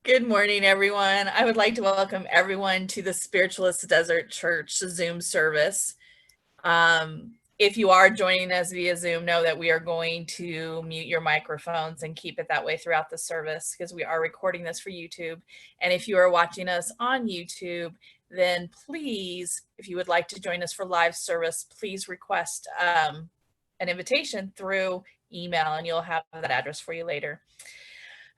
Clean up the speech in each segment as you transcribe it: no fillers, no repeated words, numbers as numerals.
Good morning, everyone. I would like to welcome everyone to the Spiritualist Desert Church Zoom service. If you are joining us via Zoom, know that we are going to mute your microphones and keep it that way throughout the service because we are recording this for YouTube. And if you are watching us on YouTube, then please, if you would like to join us for live service, please request an invitation through email and you'll have that address for you later.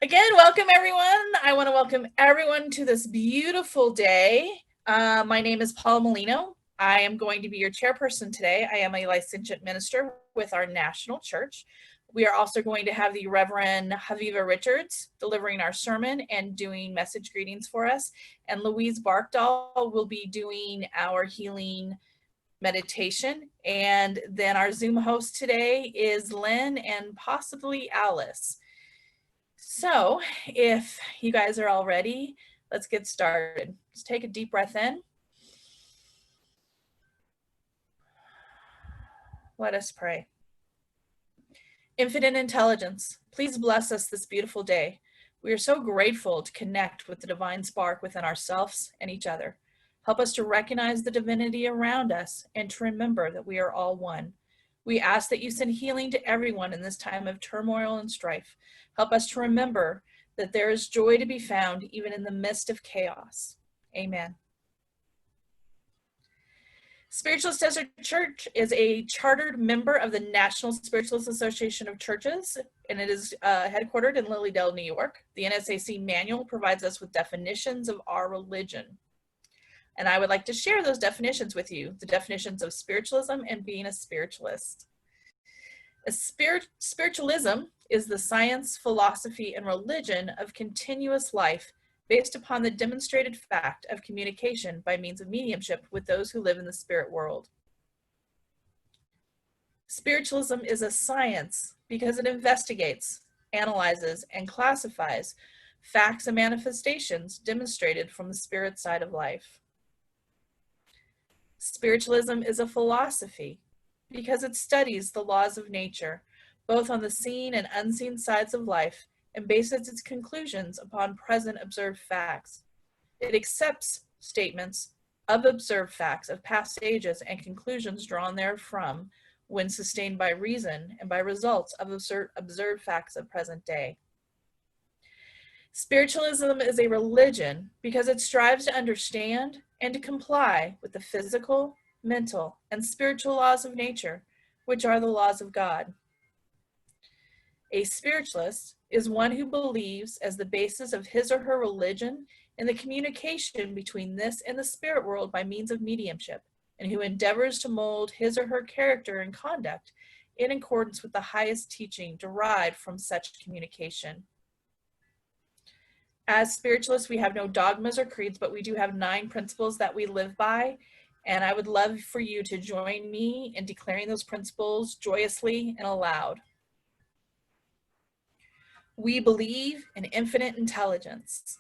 Again, welcome everyone. I want to welcome everyone to this beautiful day. My name is Paula Molino. I am going to be your chairperson today. I am a licentiate minister with our national church. We are also going to have the Reverend Haviva Richards delivering our sermon and doing message greetings for us. And Louise Barkdahl will be doing our healing meditation. And then our Zoom host today is Lynn and possibly Alice. So if you guys are all ready, let's get started. Let's take a deep breath in. Let us pray. Infinite intelligence, please bless us this beautiful day. We are so grateful to connect with the divine spark within ourselves and each other. Help us to recognize the divinity around us and to remember that we are all one. We ask that you send healing to everyone in this time of turmoil and strife. Help us to remember that there is joy to be found even in the midst of chaos. Amen. Spiritualist Desert Church is a chartered member of the National Spiritualist Association of Churches, and it is headquartered in Lilydale, New York. The NSAC manual provides us with definitions of our religion. And I would like to share those definitions with you, the definitions of spiritualism and being a spiritualist. Spiritualism is the science, philosophy, and religion of continuous life based upon the demonstrated fact of communication by means of mediumship with those who live in the spirit world. Spiritualism is a science because it investigates, analyzes, and classifies facts and manifestations demonstrated from the spirit side of life. Spiritualism is a philosophy because it studies the laws of nature, both on the seen and unseen sides of life, and bases its conclusions upon present observed facts. It accepts statements of observed facts of past ages and conclusions drawn therefrom when sustained by reason and by results of observed facts of present day. Spiritualism is a religion because it strives to understand and to comply with the physical, mental, and spiritual laws of nature, which are the laws of God. A spiritualist is one who believes as the basis of his or her religion in the communication between this and the spirit world by means of mediumship, and who endeavors to mold his or her character and conduct in accordance with the highest teaching derived from such communication. As spiritualists, we have no dogmas or creeds, but we do have 9 principles that we live by, and I would love for you to join me in declaring those principles joyously and aloud. We believe in infinite intelligence.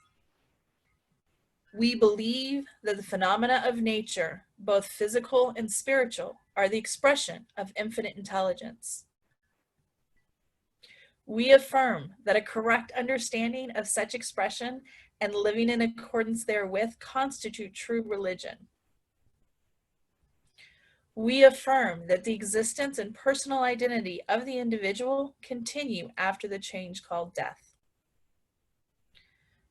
We believe that the phenomena of nature, both physical and spiritual, are the expression of infinite intelligence. We affirm that a correct understanding of such expression and living in accordance therewith constitute true religion. We affirm that the existence and personal identity of the individual continue after the change called death.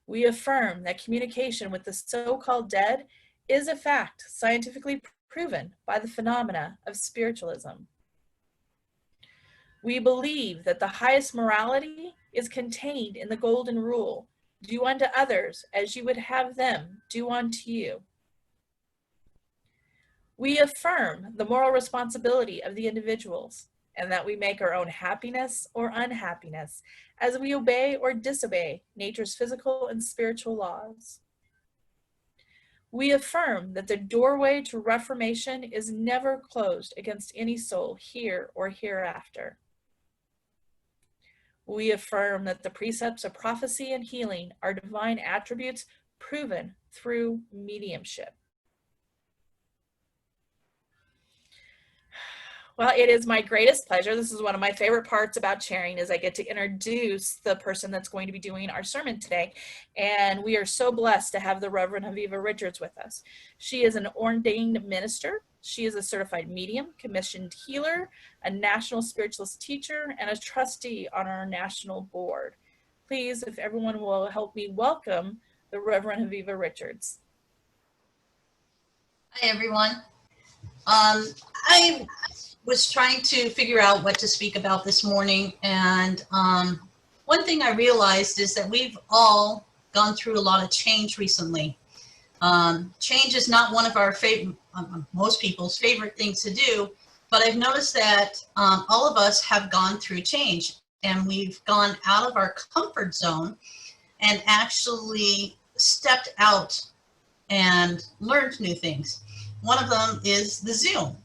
We affirm that communication with the so-called dead is a fact scientifically proven by the phenomena of spiritualism. We believe that the highest morality is contained in the golden rule, do unto others as you would have them do unto you. We affirm the moral responsibility of the individuals and that we make our own happiness or unhappiness as we obey or disobey nature's physical and spiritual laws. We affirm that the doorway to reformation is never closed against any soul here or hereafter. We affirm that the precepts of prophecy and healing are divine attributes proven through mediumship. Well, it is my greatest pleasure. This is one of my favorite parts about sharing is I get to introduce the person that's going to be doing our sermon today. And we are so blessed to have the Reverend Aviva Richards with us. She is an ordained minister. She is a certified medium, commissioned healer, a national spiritualist teacher, and a trustee on our national board. Please, if everyone will help me welcome the Reverend Aviva Richards. Hi, everyone. I was trying to figure out what to speak about this morning, and one thing I realized is that we've all gone through a lot of change recently. Change is not one of our most people's favorite things to do, but I've noticed that all of us have gone through change, and we've gone out of our comfort zone and actually stepped out and learned new things. One of them is the Zoom.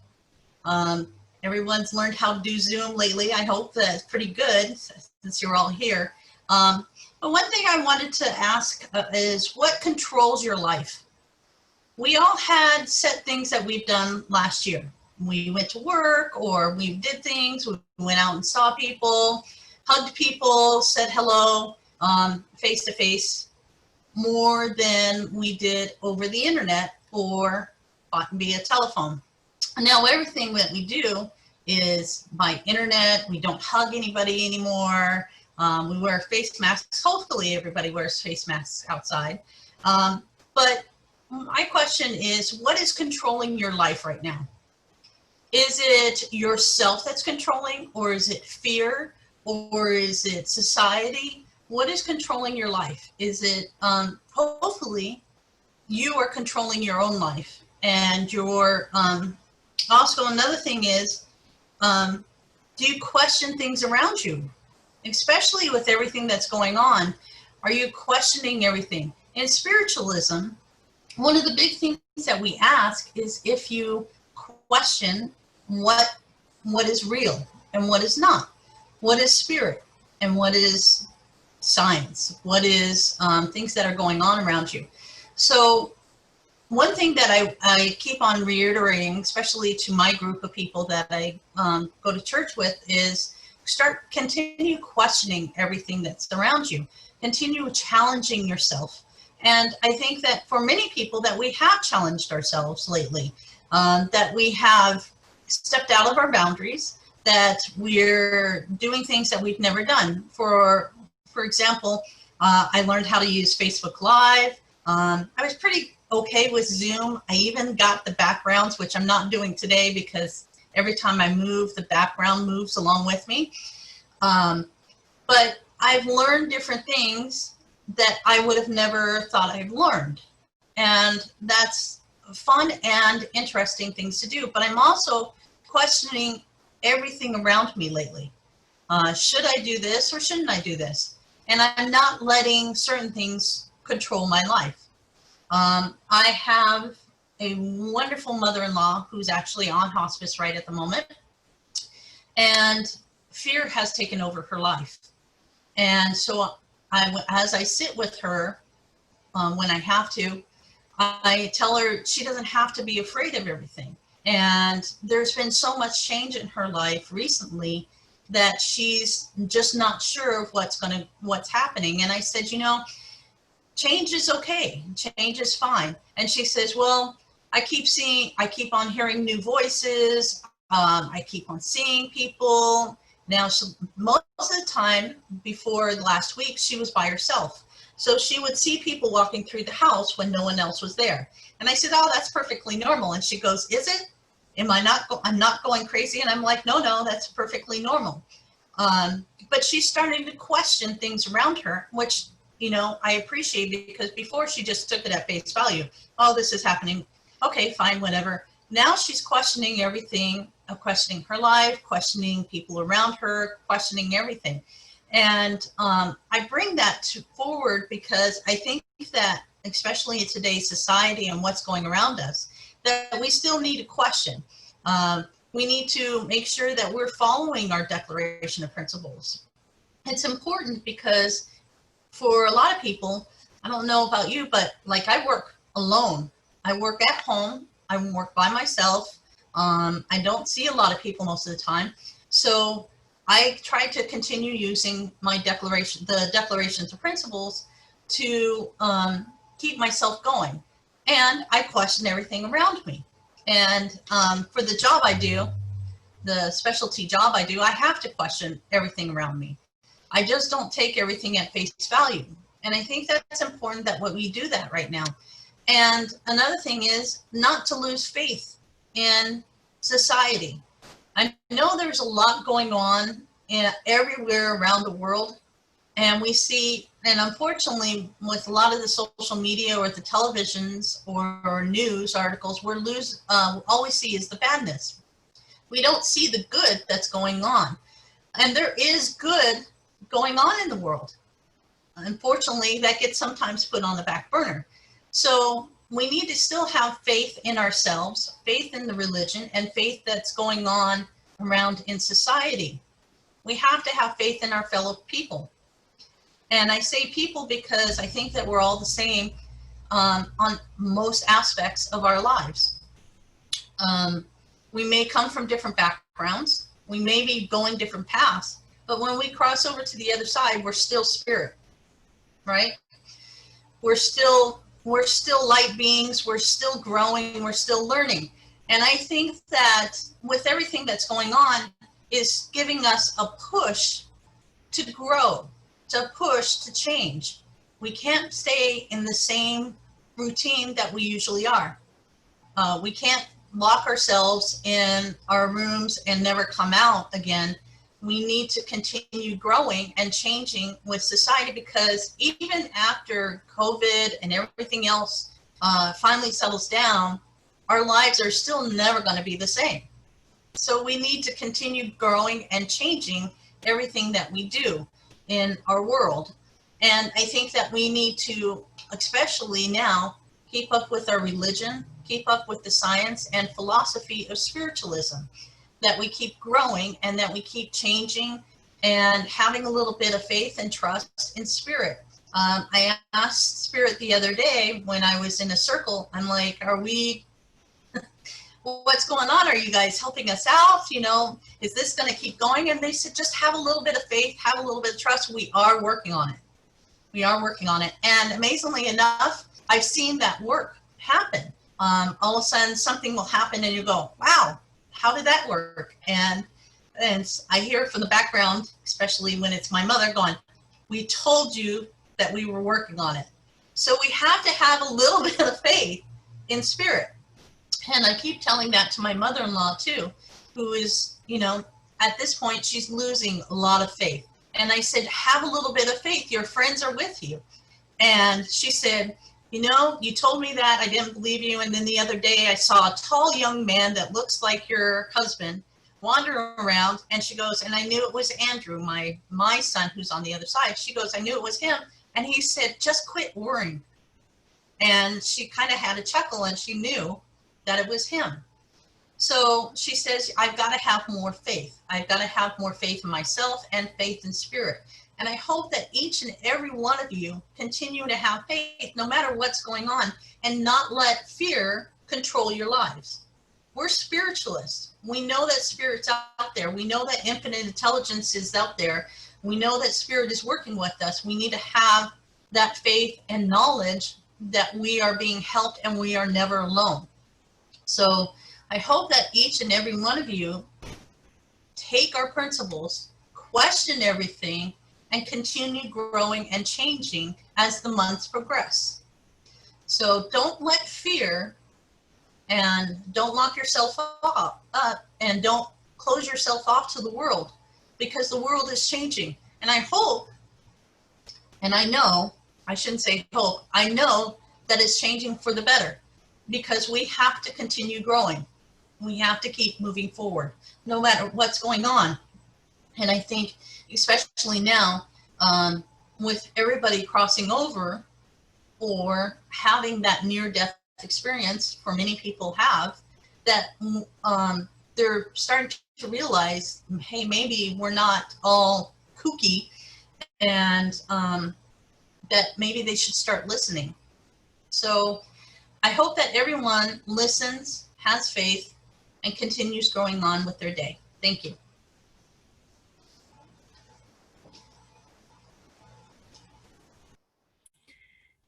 Everyone's learned how to do Zoom lately. I hope that's pretty good since you're all here. But one thing I wanted to ask is what controls your life? We all had set things that we've done last year. We went to work or we did things, we went out and saw people, hugged people, said hello face to face more than we did over the internet or via telephone. Now everything that we do is by internet. We don't hug anybody anymore. We wear face masks. Hopefully everybody wears face masks outside. But my question is, what is controlling your life right now? Is it yourself that's controlling, or is it fear, or is it society? What is controlling your life? Is it, hopefully you are controlling your own life, and you're, also another thing is, do you question things around you? Especially with everything that's going on, are you questioning everything? In spiritualism, one of the big things that we ask is if you question what is real and what is not, what is spirit and what is science, what is things that are going on around you. So one thing that I keep on reiterating, especially to my group of people that I go to church with, is continue questioning everything that's around you, continue challenging yourself. And I think that for many people that we have challenged ourselves lately, that we have stepped out of our boundaries, that we're doing things that we've never done. For example, I learned how to use Facebook Live. I was pretty okay with Zoom. I even got the backgrounds, which I'm not doing today because every time I move, the background moves along with me. But I've learned different things that I would have never thought I'd learned. And that's fun and interesting things to do. But I'm also questioning everything around me lately. Should I do this or shouldn't I do this? And I'm not letting certain things control my life. I have a wonderful mother-in-law who's actually on hospice right at the moment. And fear has taken over her life. And so as I sit with her, when I have to, I tell her she doesn't have to be afraid of everything. And there's been so much change in her life recently that she's just not sure of what's happening. And I said, you know, change is okay. Change is fine. And she says, well, I keep on hearing new voices. I keep on seeing people. Now, most of the time before last week, she was by herself. So she would see people walking through the house when no one else was there. And I said, oh, that's perfectly normal. And she goes, is it? I'm not going crazy? And I'm like, no, that's perfectly normal. But she's starting to question things around her, which, you know, I appreciate, because before she just took it at face value. Oh, this is happening. Okay, fine, whatever. Now she's questioning everything, questioning her life, questioning people around her, questioning everything. And I bring that forward because I think that, especially in today's society and what's going around us, that we still need to question. We need to make sure that we're following our Declaration of Principles. It's important because for a lot of people, I don't know about you, but like I work alone. I work at home. I work by myself. I don't see a lot of people most of the time. So I try to continue using my the declarations of principles to keep myself going. And I question everything around me. And for the job I do, the specialty job I do, I have to question everything around me. I just don't take everything at face value. And I think that's important that we do that right now. And another thing is not to lose faith in society. I know there's a lot going on everywhere around the world. And we see, and unfortunately, with a lot of the social media or the televisions or news articles, all we see is the badness. We don't see the good that's going on. And there is good going on in the world. Unfortunately, that gets sometimes put on the back burner. So we need to still have faith in ourselves, faith in the religion, and faith that's going on around in society. We have to have faith in our fellow people. And I say people because I think that we're all the same on most aspects of our lives. We may come from different backgrounds. We may be going different paths, but when we cross over to the other side, we're still spirit, right? We're still light beings. We're still growing. We're still learning. And I think that with everything that's going on is giving us a push to grow, to push to change. We can't stay in the same routine that we usually are. We can't lock ourselves in our rooms and never come out again. We need to continue growing and changing with society, because even after COVID and everything else finally settles down, our lives are still never going to be the same. So we need to continue growing and changing everything that we do in our world. And I think that we need to, especially now, keep up with our religion, keep up with the science and philosophy of spiritualism, that we keep growing and that we keep changing and having a little bit of faith and trust in spirit. I asked spirit the other day when I was in a circle, I'm like, what's going on? Are you guys helping us out? You know, is this going to keep going? And they said, just have a little bit of faith, have a little bit of trust. We are working on it. We are working on it. And amazingly enough, I've seen that work happen. All of a sudden something will happen and you go, wow, how did that work? And I hear from the background, especially when it's my mother going, we told you that we were working on it. So we have to have a little bit of faith in spirit. And I keep telling that to my mother-in-law too, who is, you know, at this point, she's losing a lot of faith. And I said, have a little bit of faith. Your friends are with you. And she said, you know, you told me that, I didn't believe you. And then the other day I saw a tall young man that looks like your husband wander around. And she goes, and I knew it was Andrew, my son, who's on the other side. She goes, I knew it was him. And he said, just quit worrying. And she kind of had a chuckle and she knew that it was him. So she says, I've got to have more faith. I've got to have more faith in myself and faith in spirit. And I hope that each and every one of you continue to have faith no matter what's going on and not let fear control your lives. We're spiritualists. We know that spirit's out there. We know that infinite intelligence is out there. We know that spirit is working with us. We need to have that faith and knowledge that we are being helped and we are never alone. So I hope that each and every one of you take our principles, question everything, and continue growing and changing as the months progress. So don't let fear, and don't lock yourself up, and don't close yourself off to the world, because the world is changing. And I hope, and I know, I shouldn't say hope, I know that it's changing for the better, because we have to continue growing. We have to keep moving forward, no matter what's going on. And I think, especially now, with everybody crossing over or having that near-death experience, for many people have, that they're starting to realize, hey, maybe we're not all kooky, and that maybe they should start listening. So I hope that everyone listens, has faith, and continues going on with their day. Thank you.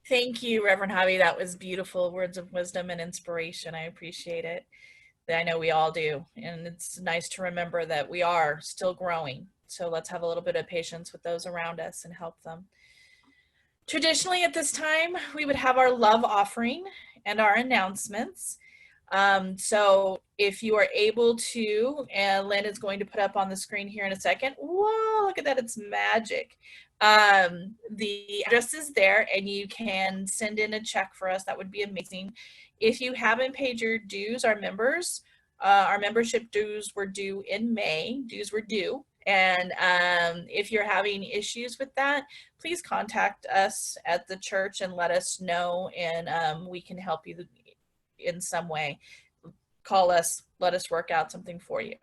Thank you, Reverend Javi. That was beautiful words of wisdom and inspiration. I appreciate it. I know we all do. And it's nice to remember that we are still growing. So let's have a little bit of patience with those around us and help them. Traditionally at this time, we would have our love offering and our announcements. So if you are able to, and Lynn is going to put up on the screen here in a second. Whoa, look at that, it's magic. The address is there and you can send in a check for us. That would be amazing. If you haven't paid your dues, our membership dues were due in May. Dues were due. And if you're having issues with that, please contact us at the church and let us know, and we can help you in some way. Call us, let us work out something for you.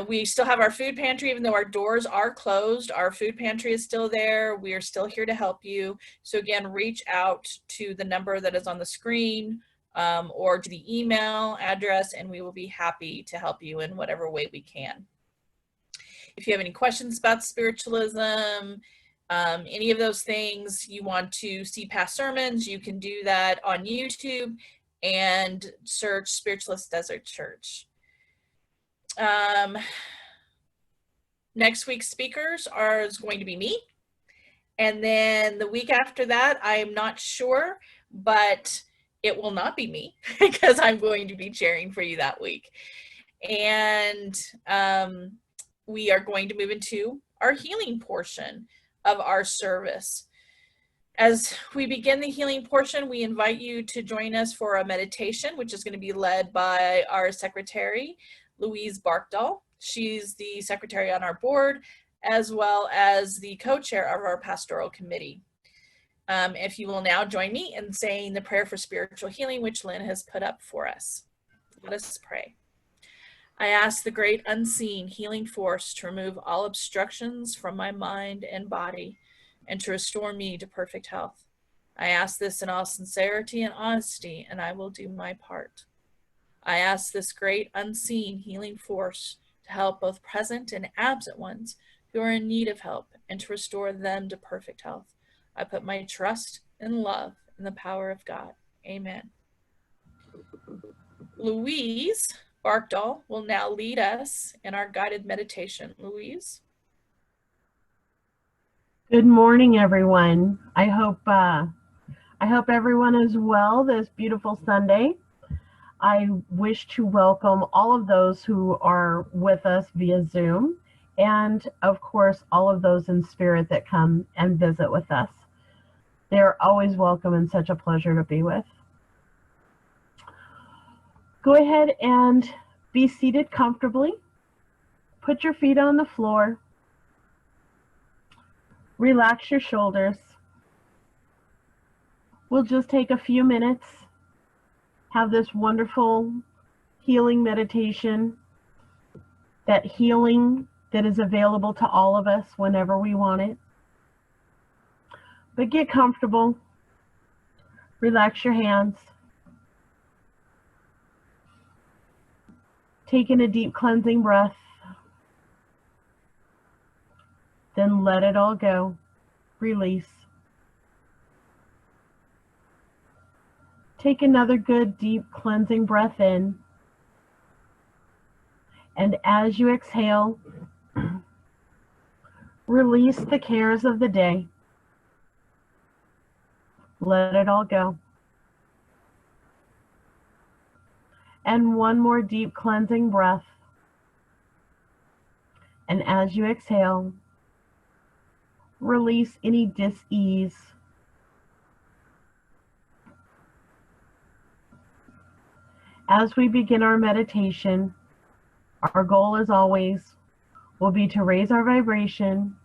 We still have our food pantry, even though our doors are closed. Our food pantry is still there. We are still here to help you. So again, reach out to the number that is on the screen or to the email address, and we will be happy to help you in whatever way we can. If you have any questions about spiritualism, any of those things, you want to see past sermons, you can do that on YouTube and search Spiritualist Desert Church. Next week's speakers is going to be me. And then the week after that, I am not sure, but it will not be me because I'm going to be chairing for you that week. And we are going to move into our healing portion of our service. As we begin the healing portion, we invite you to join us for a meditation, which is going to be led by our secretary, Louise Barkdahl. She's the secretary on our board, as well as the co-chair of our pastoral committee. If you will now join me in saying the prayer for spiritual healing, which Lynn has put up for us. Let us pray. I ask the great unseen healing force to remove all obstructions from my mind and body and to restore me to perfect health. I ask this in all sincerity and honesty, and I will do my part. I ask this great unseen healing force to help both present and absent ones who are in need of help and to restore them to perfect health. I put my trust and love in the power of God. Amen. Louise Barkdahl will now lead us in our guided meditation. Louise? Good morning, everyone. I hope everyone is well this beautiful Sunday. I wish to welcome all of those who are with us via Zoom, and of course, all of those in spirit that come and visit with us. They're always welcome and such a pleasure to be with. Go ahead and be seated comfortably. Put your feet on the floor. Relax your shoulders. We'll just take a few minutes, have this wonderful healing meditation, that healing that is available to all of us whenever we want it. But get comfortable. Relax your hands. Take in a deep cleansing breath. Then let it all go. Release. Take another good deep cleansing breath in. And as you exhale, release the cares of the day. Let it all go. And one more deep cleansing breath. And as you exhale, release any dis-ease. As we begin our meditation, our goal as always will be to raise our vibration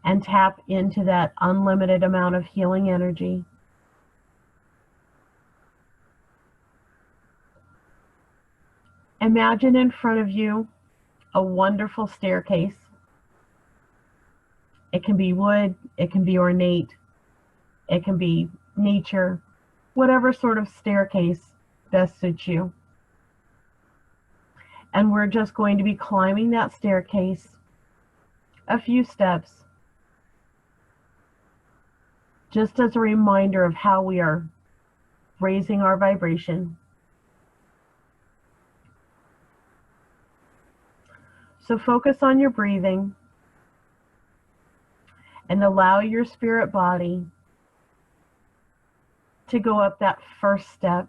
and tap into that unlimited amount of healing energy. Imagine in front of you a wonderful staircase. It can be wood, it can be ornate, it can be nature, whatever sort of staircase best suits you. And we're just going to be climbing that staircase a few steps, just as a reminder of how we are raising our vibration. So focus on your breathing and allow your spirit body to go up that first step,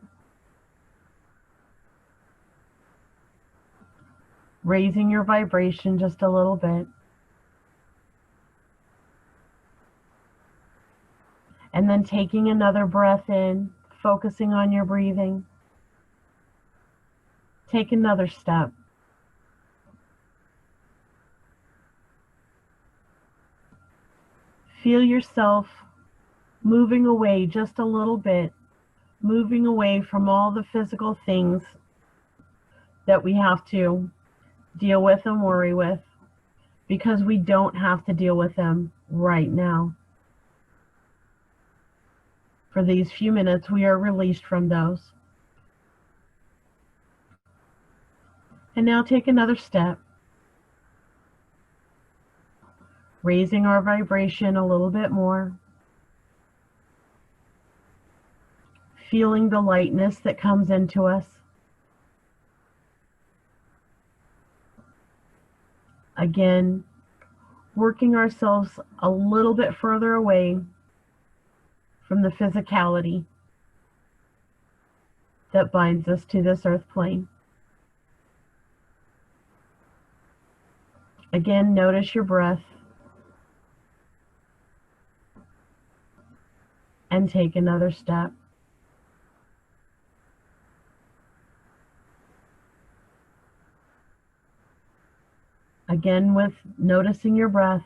raising your vibration just a little bit. And then taking another breath in, focusing on your breathing. Take another step. Feel yourself moving away just a little bit, moving away from all the physical things that we have to deal with and worry with, because we don't have to deal with them right now. For these few minutes, we are released from those. And now take another step, raising our vibration a little bit more, feeling the lightness that comes into us. Again, working ourselves a little bit further away from the physicality that binds us to this earth plane. Again, notice your breath and take another step. Again, with noticing your breath,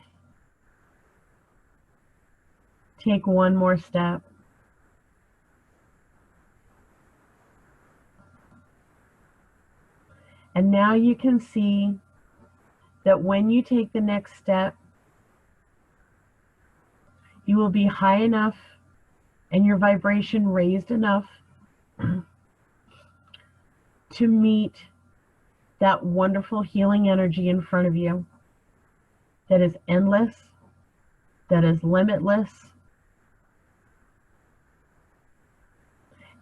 take one more step. And now you can see that when you take the next step, you will be high enough and your vibration raised enough to meet that wonderful healing energy in front of you that is endless, that is limitless.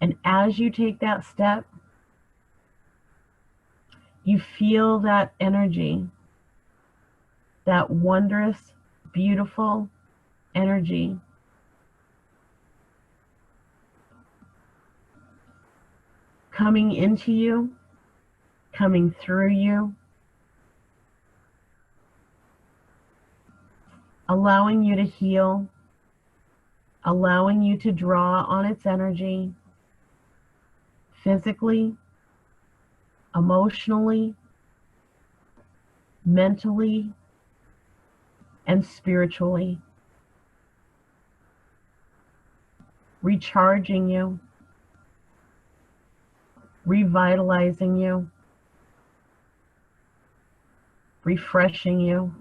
And as you take that step, you feel that energy, that wondrous, beautiful energy coming into you, coming through you, allowing you to heal, allowing you to draw on its energy physically, emotionally, mentally, and spiritually, recharging you, revitalizing you, refreshing you.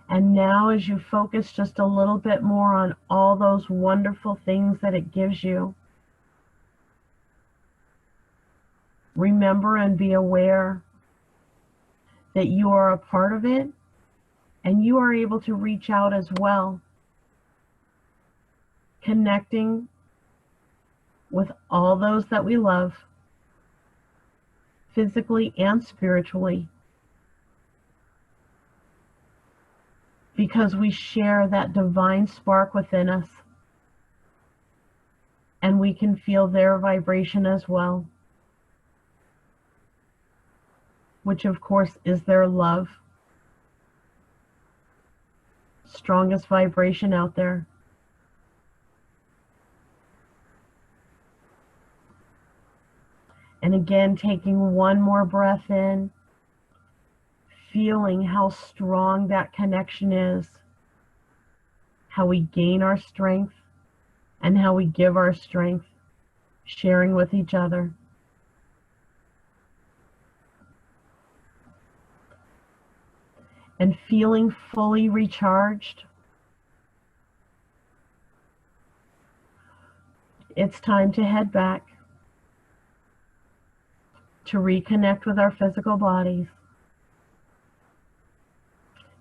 And now as you focus just a little bit more on all those wonderful things that it gives you, remember and be aware that you are a part of it and you are able to reach out as well, connecting with all those that we love, physically and spiritually, because we share that divine spark within us and we can feel their vibration as well, which of course is their love. Strongest vibration out there. And again, taking one more breath in, feeling how strong that connection is, how we gain our strength and how we give our strength, sharing with each other. And feeling fully recharged. It's time to head back to reconnect with our physical bodies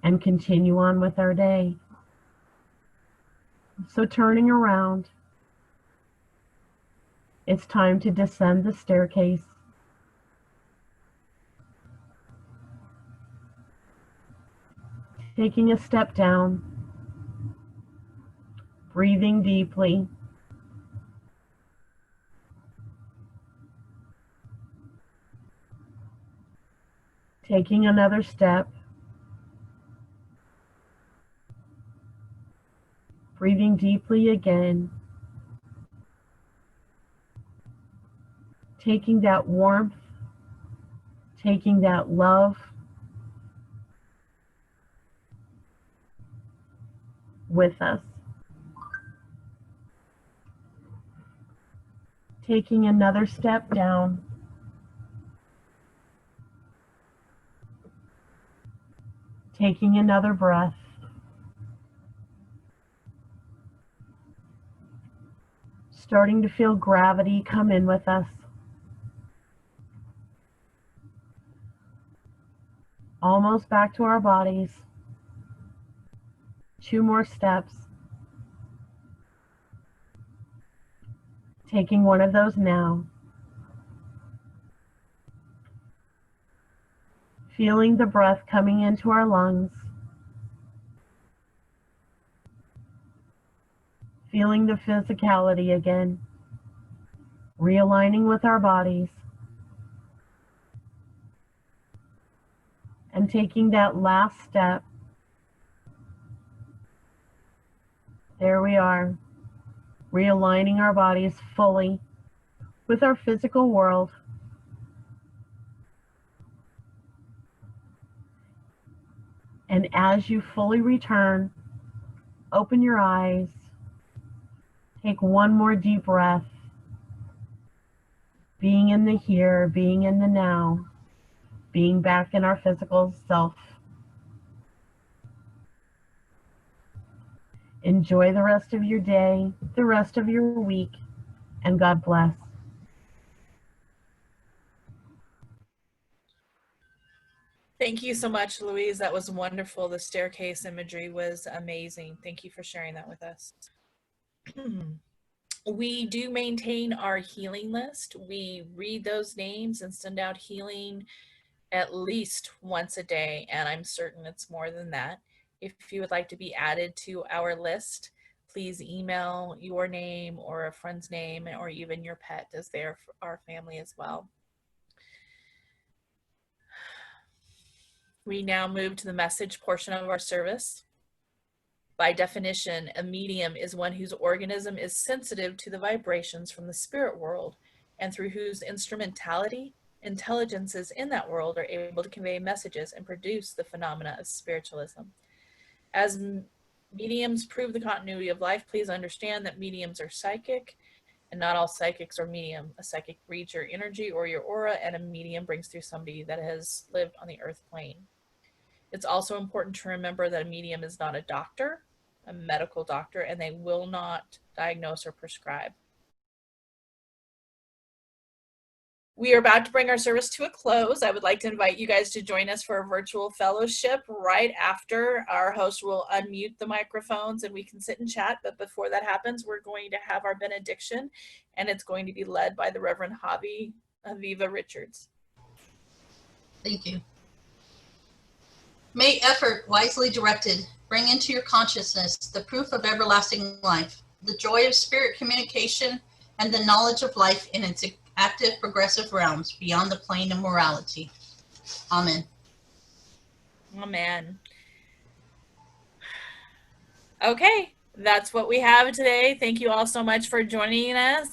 and continue on with our day. So turning around, it's time to descend the staircase. Taking a step down, breathing deeply. Taking another step, breathing deeply again. Taking that warmth, taking that love with us. Taking another step down. Taking another breath. Starting to feel gravity come in with us. Almost back to our bodies. 2 more steps. Taking one of those now. Feeling the breath coming into our lungs. Feeling the physicality again. Realigning with our bodies. And taking that last step. There we are. Realigning our bodies fully with our physical world. And as you fully return, open your eyes. Take one more deep breath. Being in the here, being in the now, being back in our physical self. Enjoy the rest of your day, the rest of your week, and God bless. Thank you so much, Louise. That was wonderful. The staircase imagery was amazing. Thank you for sharing that with us. We do maintain our healing list. We read those names and send out healing at least once a day, and I'm certain it's more than that. If you would like to be added to our list, please email your name or a friend's name or even your pet, as they are our family as well. We now move to the message portion of our service. By definition, a medium is one whose organism is sensitive to the vibrations from the spirit world and through whose instrumentality, intelligences in that world are able to convey messages and produce the phenomena of spiritualism. As mediums prove the continuity of life, please understand that mediums are psychic, and not all psychics are medium. A psychic reads your energy or your aura, and a medium brings through somebody that has lived on the earth plane. It's also important to remember that a medium is not a doctor, a medical doctor, and they will not diagnose or prescribe. We are about to bring our service to a close. I would like to invite you guys to join us for a virtual fellowship right after. Our host will unmute the microphones and we can sit and chat. But before that happens, we're going to have our benediction, and it's going to be led by the Reverend Javi Aviva Richards. Thank you. May effort wisely directed bring into your consciousness the proof of everlasting life, the joy of spirit communication, and the knowledge of life in its active progressive realms beyond the plane of morality. Amen. Amen. Okay, that's what we have today. Thank you all so much for joining us.